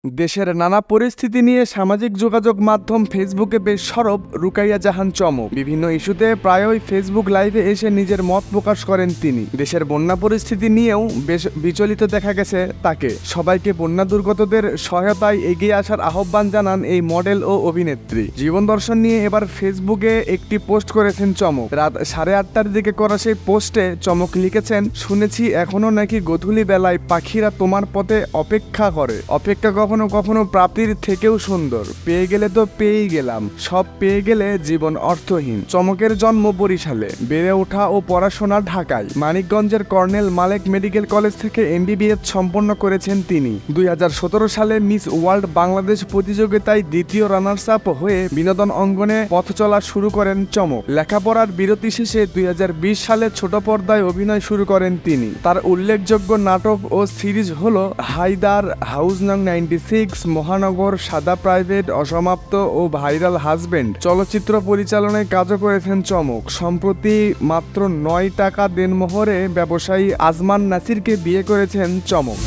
দেশের নানা পরিস্থিতি নিয়ে সামাজিক যোগাযোগ মাধ্যম ফেসবুকে বেশ সরব রুকাইয়া জাহান চমক। বিভিন্ন ইস্যুতে প্রায়ই ফেসবুক লাইভে এসে নিজের মত প্রকাশ করেন তিনি। দেশের বন্যা পরিস্থিতি নিয়েও বেশ বিচলিত দেখা গেছে তাকে। সবাইকে বন্যা দুর্গতদের সহায়তায় এগিয়ে আসার আহ্বান জানান এই মডেল ও অভিনেত্রী। জীবন দর্শন নিয়ে এবার ফেসবুকে একটি পোস্ট করেছেন চমক। রাত 8:30টার দিকে করা সেই পোস্টে চমক লিখেছেন, শুনেছি এখনো নাকি গধূলি বেলায় পাখিরা তোমার পথে অপেক্ষা করে। অপেক্ষা কখনো কখনো প্রাপ্তির থেকেও সুন্দর। পেয়ে গেলে তো পেয়েই গেলাম, সব পেয়ে গেলে জীবন অর্থহীন। চমকের জন্ম বরিশালে, বেড়ে ওঠা ও পড়াশোনা ঢাকায়। মানিকগঞ্জের কর্নেল মালেক মেডিকেল কলেজ থেকে MBBS সম্পন্ন করেছেন তিনি। 2017 সালে মিস ওয়ার্ল্ড বাংলাদেশ প্রতিযোগিতায় দ্বিতীয় রানার্স আপ হয়ে বিনোদন অঙ্গনে পথ চলা শুরু করেন চমক। লেখাপড়ার বিরতি শেষে 2020 সালে ছোট পর্দায় অভিনয় শুরু করেন তিনি। তার উল্লেখযোগ্য নাটক ও সিরিজ হলো হায়দার, হাউস নং 96, মহানগর, সাদা প্রাইভেট, অসমাপ্ত ও ভাইরাল হাজবেন্ড। চলচ্চিত্র পরিচালনায় কাজও করেছেন চমক। সম্প্রতি মাত্র 9 টাকা দেনমোহরে ব্যবসায়ী আজমান নাসিরকে বিয়ে করেছেন চমক।